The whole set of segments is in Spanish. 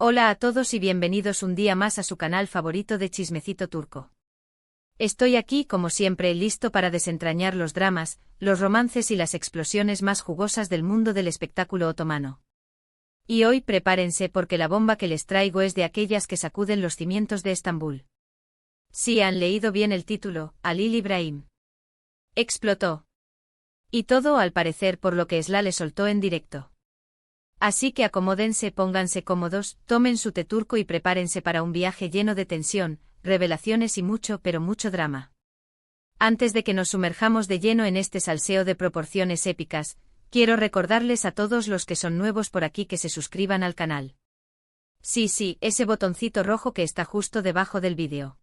Hola a todos y bienvenidos un día más a su canal favorito de Chismecito Turco. Estoy aquí, como siempre, listo para desentrañar los dramas, los romances y las explosiones más jugosas del mundo del espectáculo otomano. Y hoy prepárense porque la bomba que les traigo es de aquellas que sacuden los cimientos de Estambul. Sí, han leído bien el título, Halil İbrahim. Explotó. Y todo al parecer por lo que Esla le soltó en directo. Así que acomódense, pónganse cómodos, tomen su té turco y prepárense para un viaje lleno de tensión, revelaciones y mucho, pero mucho drama. Antes de que nos sumerjamos de lleno en este salseo de proporciones épicas, quiero recordarles a todos los que son nuevos por aquí que se suscriban al canal. Sí, ese botoncito rojo que está justo debajo del vídeo.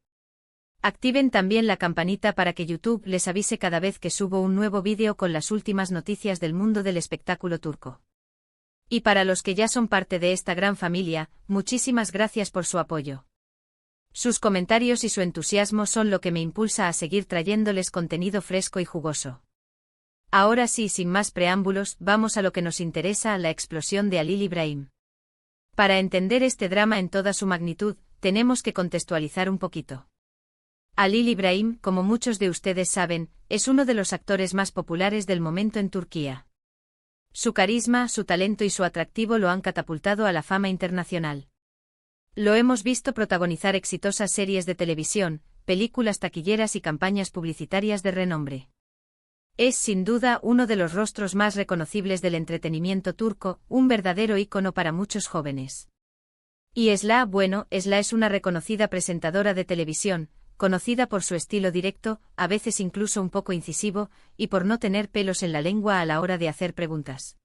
Activen también la campanita para que YouTube les avise cada vez que subo un nuevo vídeo con las últimas noticias del mundo del espectáculo turco. Y para los que ya son parte de esta gran familia, muchísimas gracias por su apoyo. Sus comentarios y su entusiasmo son lo que me impulsa a seguir trayéndoles contenido fresco y jugoso. Ahora sí, sin más preámbulos, vamos a lo que nos interesa, la explosión de Halil İbrahim. Para entender este drama en toda su magnitud, tenemos que contextualizar un poquito. Halil İbrahim, como muchos de ustedes saben, es uno de los actores más populares del momento en Turquía. Su carisma, su talento y su atractivo lo han catapultado a la fama internacional. Lo hemos visto protagonizar exitosas series de televisión, películas taquilleras y campañas publicitarias de renombre. Es sin duda uno de los rostros más reconocibles del entretenimiento turco, un verdadero ícono para muchos jóvenes. Y Esla es una reconocida presentadora de televisión, conocida por su estilo directo, a veces incluso un poco incisivo, y por no tener pelos en la lengua a la hora de hacer preguntas.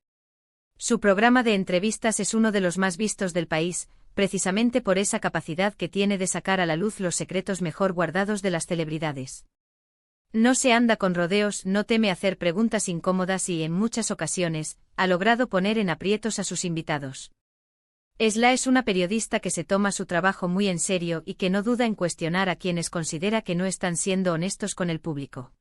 Su programa de entrevistas es uno de los más vistos del país, precisamente por esa capacidad que tiene de sacar a la luz los secretos mejor guardados de las celebridades. No se anda con rodeos, no teme hacer preguntas incómodas y, en muchas ocasiones, ha logrado poner en aprietos a sus invitados. Esla es una periodista que se toma su trabajo muy en serio y que no duda en cuestionar a quienes considera que no están siendo honestos con el público.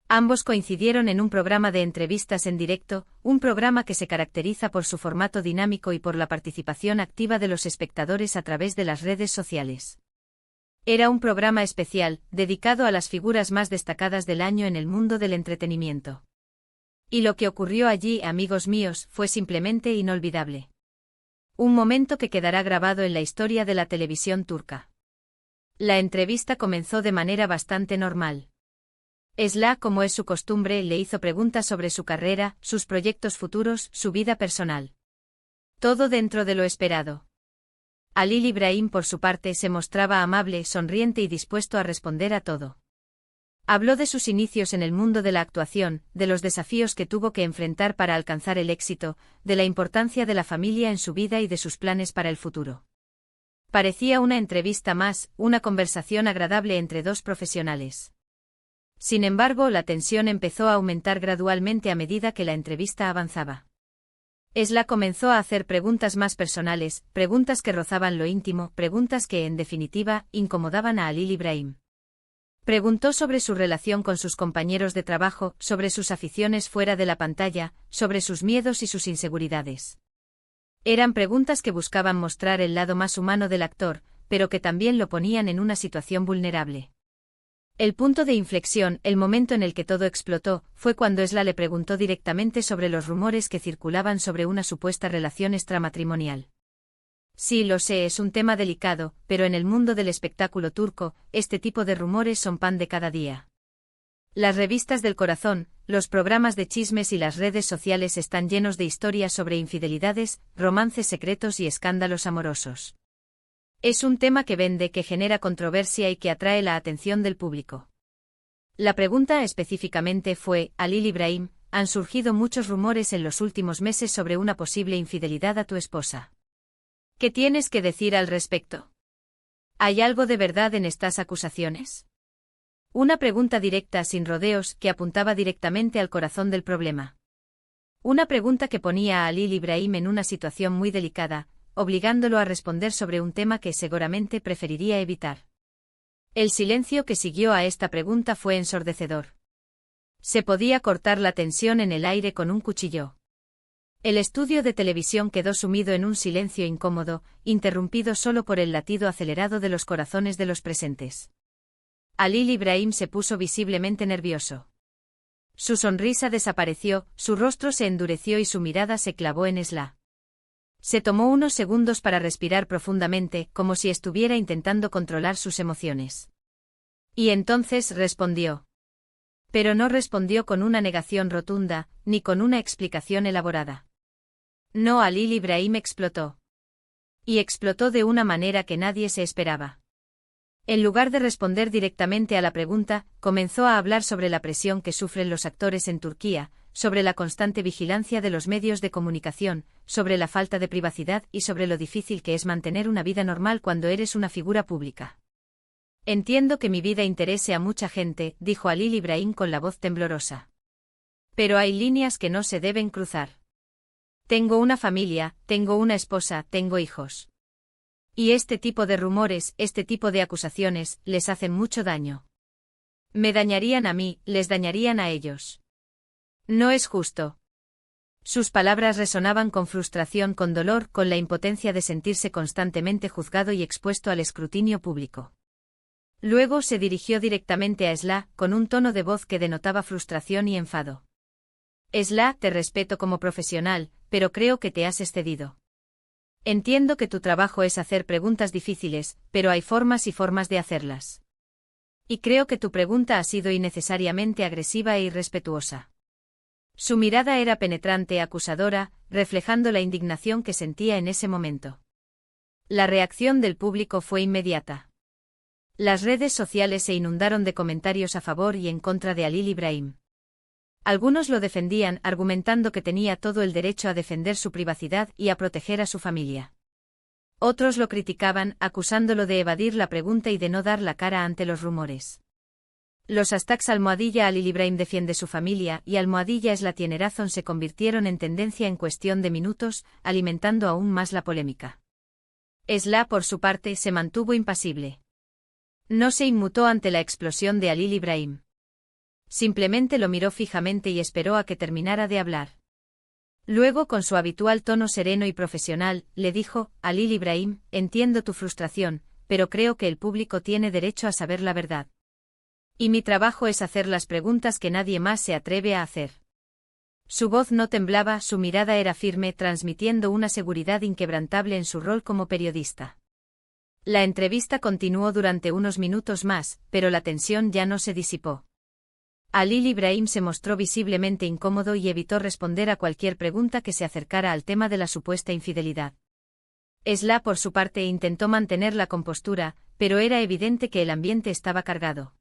Ambos coincidieron en un programa de entrevistas en directo, un programa que se caracteriza por su formato dinámico y por la participación activa de los espectadores a través de las redes sociales. Era un programa especial, dedicado a las figuras más destacadas del año en el mundo del entretenimiento. Y lo que ocurrió allí, amigos míos, fue simplemente inolvidable. Un momento que quedará grabado en la historia de la televisión turca. La entrevista comenzó de manera bastante normal. Esla, como es su costumbre, le hizo preguntas sobre su carrera, sus proyectos futuros, su vida personal. Todo dentro de lo esperado. Halil İbrahim, por su parte, se mostraba amable, sonriente y dispuesto a responder a todo. Habló de sus inicios en el mundo de la actuación, de los desafíos que tuvo que enfrentar para alcanzar el éxito, de la importancia de la familia en su vida y de sus planes para el futuro. Parecía una entrevista más, una conversación agradable entre dos profesionales. Sin embargo, la tensión empezó a aumentar gradualmente a medida que la entrevista avanzaba. Esla comenzó a hacer preguntas más personales, preguntas que rozaban lo íntimo, preguntas que, en definitiva, incomodaban a Halil İbrahim. Preguntó sobre su relación con sus compañeros de trabajo, sobre sus aficiones fuera de la pantalla, sobre sus miedos y sus inseguridades. Eran preguntas que buscaban mostrar el lado más humano del actor, pero que también lo ponían en una situación vulnerable. El punto de inflexión, el momento en el que todo explotó, fue cuando Esla le preguntó directamente sobre los rumores que circulaban sobre una supuesta relación extramatrimonial. Sí, lo sé, es un tema delicado, pero en el mundo del espectáculo turco, este tipo de rumores son pan de cada día. Las revistas del corazón, los programas de chismes y las redes sociales están llenos de historias sobre infidelidades, romances secretos y escándalos amorosos. Es un tema que vende, que genera controversia y que atrae la atención del público. La pregunta específicamente fue, Halil İbrahim, han surgido muchos rumores en los últimos meses sobre una posible infidelidad a tu esposa. ¿Qué tienes que decir al respecto? ¿Hay algo de verdad en estas acusaciones? Una pregunta directa, sin rodeos, que apuntaba directamente al corazón del problema. Una pregunta que ponía a Halil İbrahim en una situación muy delicada, obligándolo a responder sobre un tema que seguramente preferiría evitar. El silencio que siguió a esta pregunta fue ensordecedor. Se podía cortar la tensión en el aire con un cuchillo. El estudio de televisión quedó sumido en un silencio incómodo, interrumpido solo por el latido acelerado de los corazones de los presentes. Alil Ibrahim se puso visiblemente nervioso. Su sonrisa desapareció, su rostro se endureció y su mirada se clavó en Esla. Se tomó unos segundos para respirar profundamente, como si estuviera intentando controlar sus emociones. Y entonces respondió. Pero no respondió con una negación rotunda, ni con una explicación elaborada. No, Alil Ibrahim explotó. Y explotó de una manera que nadie se esperaba. En lugar de responder directamente a la pregunta, comenzó a hablar sobre la presión que sufren los actores en Turquía, sobre la constante vigilancia de los medios de comunicación, sobre la falta de privacidad y sobre lo difícil que es mantener una vida normal cuando eres una figura pública. Entiendo que mi vida interese a mucha gente, dijo Alil Ibrahim con la voz temblorosa. Pero hay líneas que no se deben cruzar. Tengo una familia, tengo una esposa, tengo hijos. Y este tipo de rumores, este tipo de acusaciones, les hacen mucho daño. Me dañarían a mí, les dañarían a ellos. No es justo. Sus palabras resonaban con frustración, con dolor, con la impotencia de sentirse constantemente juzgado y expuesto al escrutinio público. Luego se dirigió directamente a Esla, con un tono de voz que denotaba frustración y enfado. Esla, te respeto como profesional, pero creo que te has excedido. Entiendo que tu trabajo es hacer preguntas difíciles, pero hay formas y formas de hacerlas. Y creo que tu pregunta ha sido innecesariamente agresiva e irrespetuosa. Su mirada era penetrante, acusadora, reflejando la indignación que sentía en ese momento. La reacción del público fue inmediata. Las redes sociales se inundaron de comentarios a favor y en contra de Alil Ibrahim. Algunos lo defendían, argumentando que tenía todo el derecho a defender su privacidad y a proteger a su familia. Otros lo criticaban, acusándolo de evadir la pregunta y de no dar la cara ante los rumores. Los hashtags #Alil Ibrahim defiende su familia y #Esla tiene razón se convirtieron en tendencia en cuestión de minutos, alimentando aún más la polémica. Esla, por su parte, se mantuvo impasible. No se inmutó ante la explosión de Alil Ibrahim. Simplemente lo miró fijamente y esperó a que terminara de hablar. Luego, con su habitual tono sereno y profesional, le dijo, Alil Ibrahim, entiendo tu frustración, pero creo que el público tiene derecho a saber la verdad. Y mi trabajo es hacer las preguntas que nadie más se atreve a hacer. Su voz no temblaba, su mirada era firme, transmitiendo una seguridad inquebrantable en su rol como periodista. La entrevista continuó durante unos minutos más, pero la tensión ya no se disipó. Alil Ibrahim se mostró visiblemente incómodo y evitó responder a cualquier pregunta que se acercara al tema de la supuesta infidelidad. Esla, por su parte, intentó mantener la compostura, pero era evidente que el ambiente estaba cargado.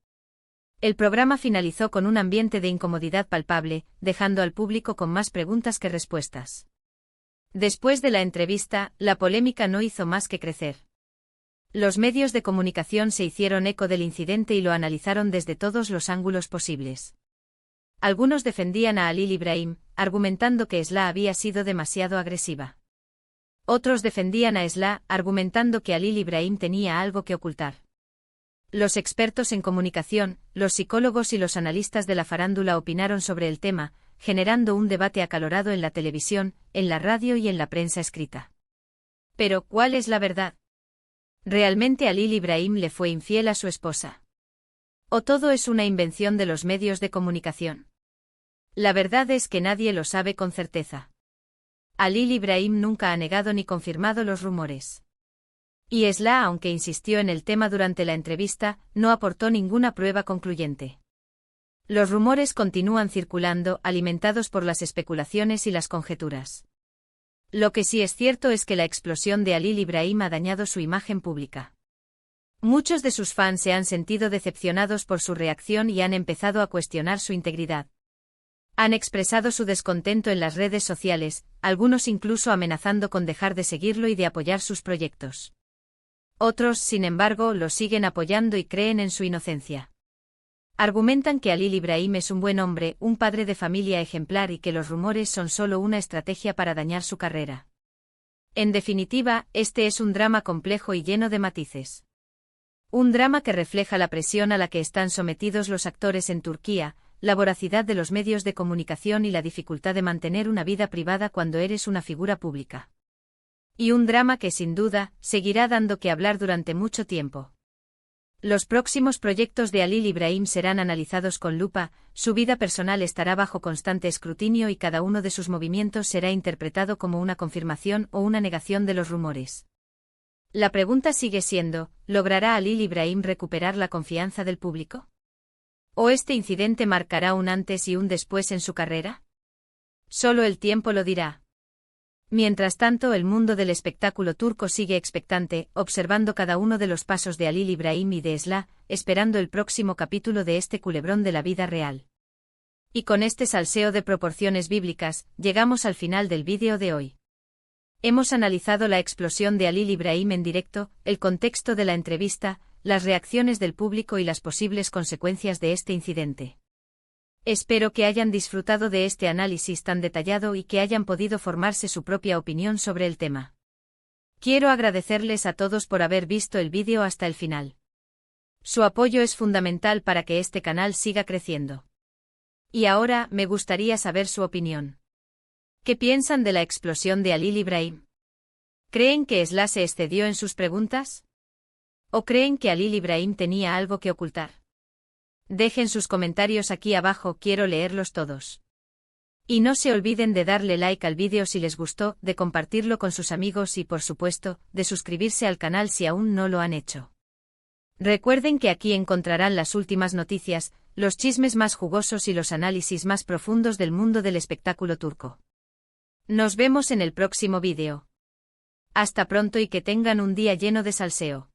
El programa finalizó con un ambiente de incomodidad palpable, dejando al público con más preguntas que respuestas. Después de la entrevista, la polémica no hizo más que crecer. Los medios de comunicación se hicieron eco del incidente y lo analizaron desde todos los ángulos posibles. Algunos defendían a Alil Ibrahim, argumentando que Esla había sido demasiado agresiva. Otros defendían a Esla, argumentando que Alil Ibrahim tenía algo que ocultar. Los expertos en comunicación, los psicólogos y los analistas de la farándula opinaron sobre el tema, generando un debate acalorado en la televisión, en la radio y en la prensa escrita. Pero, ¿cuál es la verdad? ¿Realmente Alil Ibrahim le fue infiel a su esposa? ¿O todo es una invención de los medios de comunicación? La verdad es que nadie lo sabe con certeza. Alil Ibrahim nunca ha negado ni confirmado los rumores. Y Esla, aunque insistió en el tema durante la entrevista, no aportó ninguna prueba concluyente. Los rumores continúan circulando, alimentados por las especulaciones y las conjeturas. Lo que sí es cierto es que la explosión de Alil Ibrahim ha dañado su imagen pública. Muchos de sus fans se han sentido decepcionados por su reacción y han empezado a cuestionar su integridad. Han expresado su descontento en las redes sociales, algunos incluso amenazando con dejar de seguirlo y de apoyar sus proyectos. Otros, sin embargo, lo siguen apoyando y creen en su inocencia. Argumentan que Alil Ibrahim es un buen hombre, un padre de familia ejemplar y que los rumores son solo una estrategia para dañar su carrera. En definitiva, este es un drama complejo y lleno de matices. Un drama que refleja la presión a la que están sometidos los actores en Turquía, la voracidad de los medios de comunicación y la dificultad de mantener una vida privada cuando eres una figura pública. Y un drama que sin duda seguirá dando que hablar durante mucho tiempo. Los próximos proyectos de Halil Ibrahim serán analizados con lupa, su vida personal estará bajo constante escrutinio y cada uno de sus movimientos será interpretado como una confirmación o una negación de los rumores. La pregunta sigue siendo, ¿logrará Halil Ibrahim recuperar la confianza del público? ¿O este incidente marcará un antes y un después en su carrera? Solo el tiempo lo dirá. Mientras tanto, el mundo del espectáculo turco sigue expectante, observando cada uno de los pasos de Halil Ibrahim y de Esla, esperando el próximo capítulo de este culebrón de la vida real. Y con este salseo de proporciones bíblicas, llegamos al final del vídeo de hoy. Hemos analizado la explosión de Halil Ibrahim en directo, el contexto de la entrevista, las reacciones del público y las posibles consecuencias de este incidente. Espero que hayan disfrutado de este análisis tan detallado y que hayan podido formarse su propia opinión sobre el tema. Quiero agradecerles a todos por haber visto el vídeo hasta el final. Su apoyo es fundamental para que este canal siga creciendo. Y ahora, me gustaría saber su opinión. ¿Qué piensan de la explosión de Halil Ibrahim? ¿Creen que Esla se excedió en sus preguntas? ¿O creen que Halil Ibrahim tenía algo que ocultar? Dejen sus comentarios aquí abajo, quiero leerlos todos. Y no se olviden de darle like al vídeo si les gustó, de compartirlo con sus amigos y, por supuesto, de suscribirse al canal si aún no lo han hecho. Recuerden que aquí encontrarán las últimas noticias, los chismes más jugosos y los análisis más profundos del mundo del espectáculo turco. Nos vemos en el próximo vídeo. Hasta pronto y que tengan un día lleno de salseo.